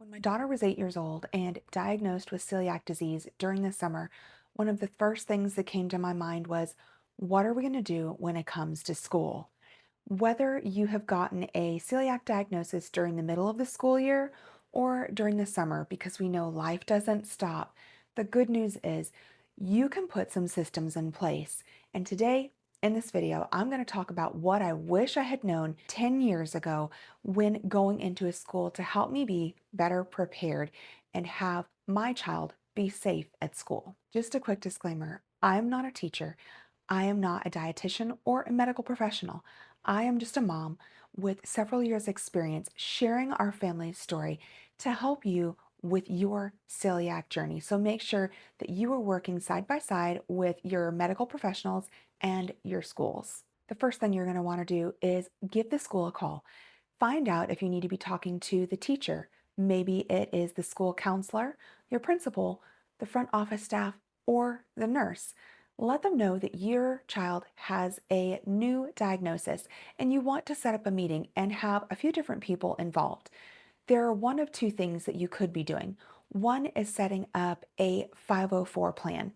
When my daughter was 8 years old and diagnosed with celiac disease during the summer, one of the first things that came to my mind was, what are we going to do when it comes to school? Whether you have gotten a celiac diagnosis during the middle of the school year or during the summer, because we know life doesn't stop, the good news is you can put some systems in place. And today, in this video, I'm going to talk about what I wish I had known 10 years ago when going into a school to help me be better prepared and have my child be safe at school. Just a quick disclaimer, I am not a teacher. I am not a dietitian or a medical professional. I am just a mom with several years' experience sharing our family's story to help you with your celiac journey. So make sure that you are working side by side with your medical professionals and your schools. The first thing you're going to want to do is give the school a call. Find out if you need to be talking to the teacher. Maybe it is the school counselor, your principal, the front office staff, or the nurse. Let them know that your child has a new diagnosis and you want to set up a meeting and have a few different people involved. There are one of two things that you could be doing. One is setting up a 504 plan,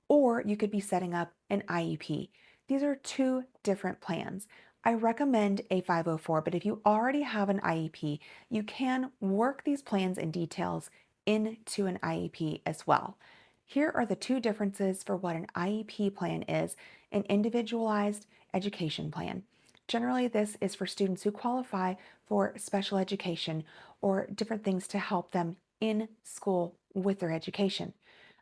or you could be setting up an IEP. These are two different plans. I recommend a 504, but if you already have an IEP, you can work these plans and details into an IEP as well. Here are the two differences for what an IEP plan is: an individualized education plan. Generally, this is for students who qualify for special education or different things to help them in school with their education.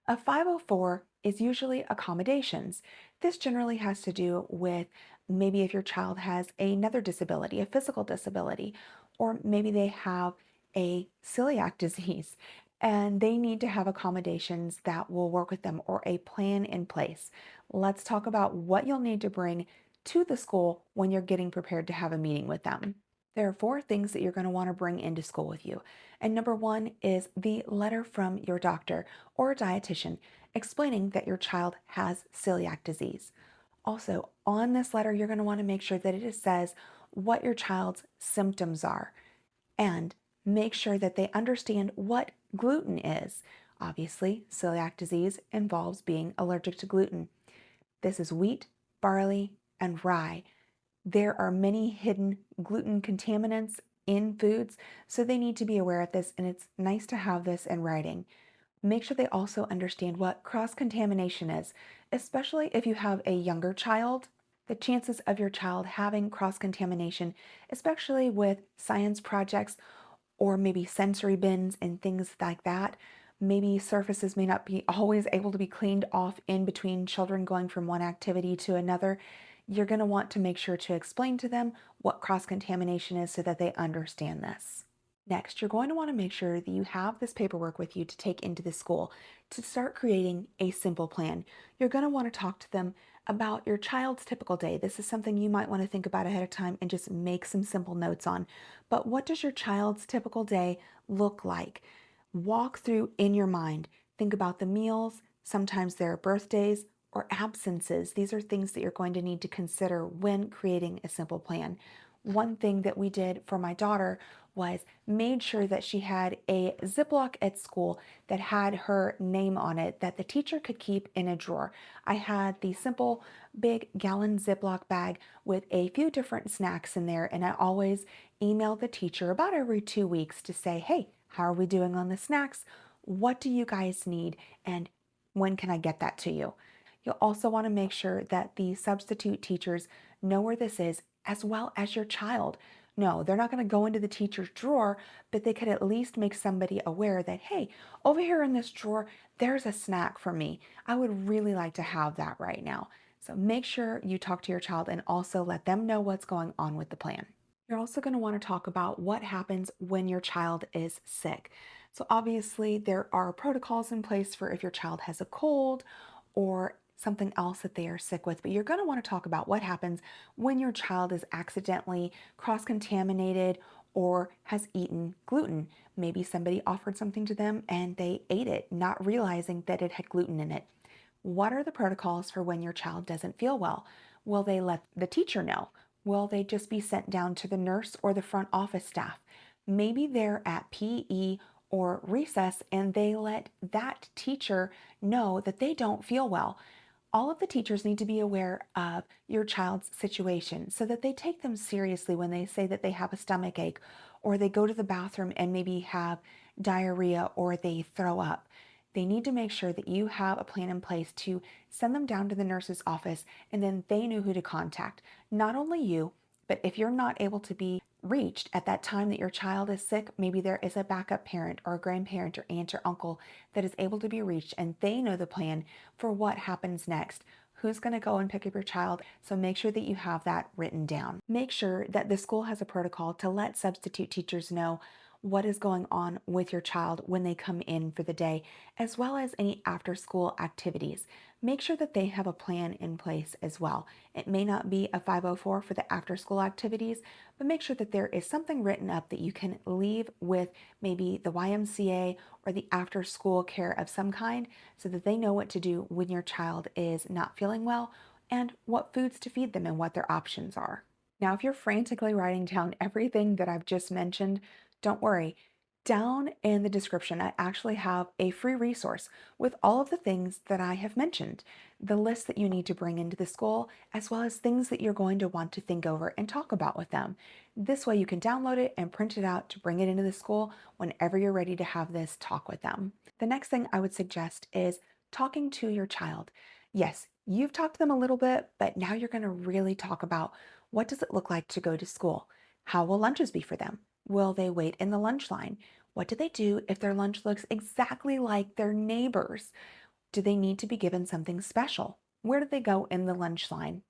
A 504 is usually accommodations. This generally has to do with maybe if your child has another disability, a physical disability, or maybe they have a celiac disease and they need to have accommodations that will work with them or a plan in place. Let's talk about what you'll need to bring to the school when you're getting prepared to have a meeting with them. There are four things that you're going to want to bring into school with you. And number one is the letter from your doctor or dietitian explaining that your child has celiac disease. Also, on this letter, you're going to want to make sure that it says what your child's symptoms are and make sure that they understand what gluten is. Obviously, celiac disease involves being allergic to gluten. This is wheat, barley, and rye. There are many hidden gluten contaminants in foods, so they need to be aware of this, and it's nice to have this in writing. Make sure they also understand what cross-contamination is, especially if you have a younger child. The chances of your child having cross-contamination, especially with science projects or maybe sensory bins and things like that, maybe surfaces may not be always able to be cleaned off in between children going from one activity to another. You're going to want to make sure to explain to them what cross-contamination is so that they understand this. Next, you're going to want to make sure that you have this paperwork with you to take into the school to start creating a simple plan. You're going to want to talk to them about your child's typical day. This is something you might want to think about ahead of time and just make some simple notes on. But what does your child's typical day look like? Walk through in your mind. Think about the meals. Sometimes there are birthdays or absences. These are things that you're going to need to consider when creating a simple plan. One thing that we did for my daughter was made sure that she had a Ziploc at school that had her name on it that the teacher could keep in a drawer. I had the simple big gallon Ziploc bag with a few different snacks in there, and I always emailed the teacher about every 2 weeks to say, hey, how are we doing on the snacks? What do you guys need? And when can I get that to you? You'll also want to make sure that the substitute teachers know where this is, as well as your child. No, they're not going to go into the teacher's drawer, but they could at least make somebody aware that, hey, over here in this drawer, there's a snack for me. I would really like to have that right now. So make sure you talk to your child and also let them know what's going on with the plan. You're also going to want to talk about what happens when your child is sick. So obviously there are protocols in place for if your child has a cold or something else that they are sick with, but you're going to want to talk about what happens when your child is accidentally cross-contaminated or has eaten gluten. Maybe somebody offered something to them and they ate it, not realizing that it had gluten in it. What are the protocols for when your child doesn't feel well? Will they let the teacher know? Will they just be sent down to the nurse or the front office staff? Maybe they're at PE or recess and they let that teacher know that they don't feel well. All of the teachers need to be aware of your child's situation so that they take them seriously when they say that they have a stomach ache or they go to the bathroom and maybe have diarrhea or they throw up. They need to make sure that you have a plan in place to send them down to the nurse's office and then they know who to contact. Not only you, but if you're not able to be reached at that time that your child is sick, maybe there is a backup parent or a grandparent or aunt or uncle that is able to be reached and they know the plan for what happens next. Who's going to go and pick up your child? So make sure that you have that written down. Make sure that the school has a protocol to let substitute teachers know what is going on with your child when they come in for the day, as well as any after school activities. Make sure that they have a plan in place as well. It may not be a 504 for the after school activities, but make sure that there is something written up that you can leave with maybe the YMCA or the after school care of some kind so that they know what to do when your child is not feeling well and what foods to feed them and what their options are. Now, if you're frantically writing down everything that I've just mentioned, don't worry. Down in the description, I actually have a free resource with all of the things that I have mentioned, the list that you need to bring into the school, as well as things that you're going to want to think over and talk about with them. This way, you can download it and print it out to bring it into the school whenever you're ready to have this talk with them. The next thing I would suggest is talking to your child. Yes, you've talked to them a little bit, but now you're going to really talk about what does it look like to go to school? How will lunches be for them? Will they wait in the lunch line? What do they do if their lunch looks exactly like their neighbor's? Do they need to be given something special? Where do they go in the lunch line?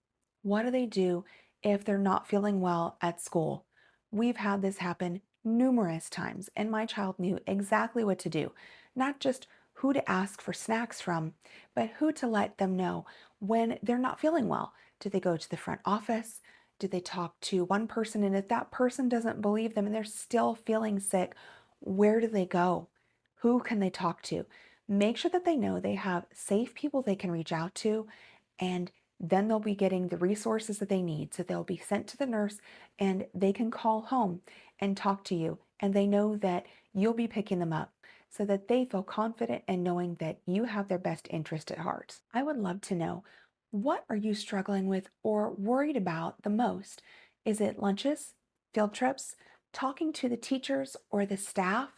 What do they do if they're not feeling well at school? We've had this happen numerous times, and my child knew exactly what to do, not just who to ask for snacks from, but who to let them know when they're not feeling well. Do they go to the front office? Do they talk to one person? And if that person doesn't believe them and they're still feeling sick, where do they go? Who can they talk to? Make sure that they know they have safe people they can reach out to, and then they'll be getting the resources that they need. So they'll be sent to the nurse and they can call home and talk to you. And they know that you'll be picking them up so that they feel confident and knowing that you have their best interest at heart. I would love to know, what are you struggling with or worried about the most? Is it lunches, field trips, talking to the teachers or the staff?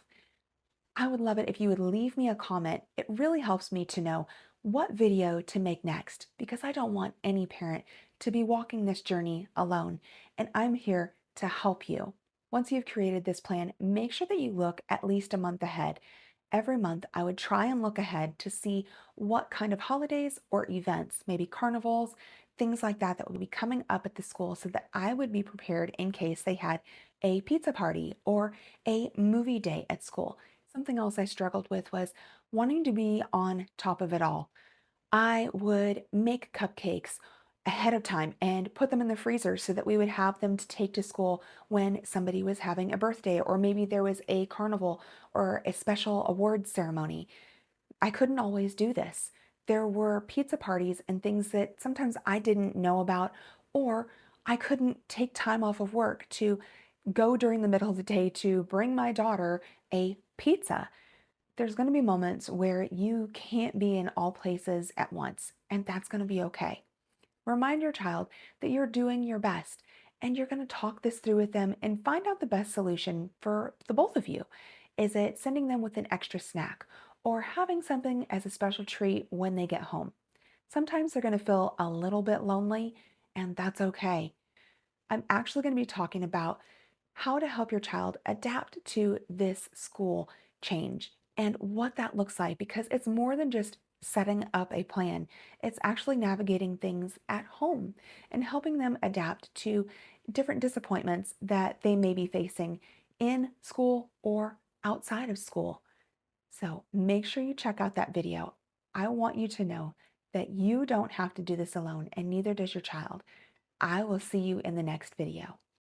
I would love it if you would leave me a comment. It really helps me to know what video to make next because I don't want any parent to be walking this journey alone, and I'm here to help you. Once you've created this plan, make sure that you look at least a month ahead. Every month, I would try and look ahead to see what kind of holidays or events, maybe carnivals, things like that, that would be coming up at the school so that I would be prepared in case they had a pizza party or a movie day at school. Something else I struggled with was wanting to be on top of it all. I would make cupcakes ahead of time and put them in the freezer so that we would have them to take to school when somebody was having a birthday or maybe there was a carnival or a special awards ceremony. I couldn't always do this. There were pizza parties and things that sometimes I didn't know about, or I couldn't take time off of work to go during the middle of the day to bring my daughter a pizza. There's going to be moments where you can't be in all places at once, and that's going to be okay. Remind your child that you're doing your best and you're going to talk this through with them and find out the best solution for the both of you. Is it sending them with an extra snack or having something as a special treat when they get home? Sometimes they're going to feel a little bit lonely, and that's okay. I'm actually going to be talking about how to help your child adapt to this school change and what that looks like because it's more than just setting up a plan. It's actually navigating things at home and helping them adapt to different disappointments that they may be facing in school or outside of school. So make sure you check out that video. I want you to know that you don't have to do this alone, and neither does your child. I will see you in the next video.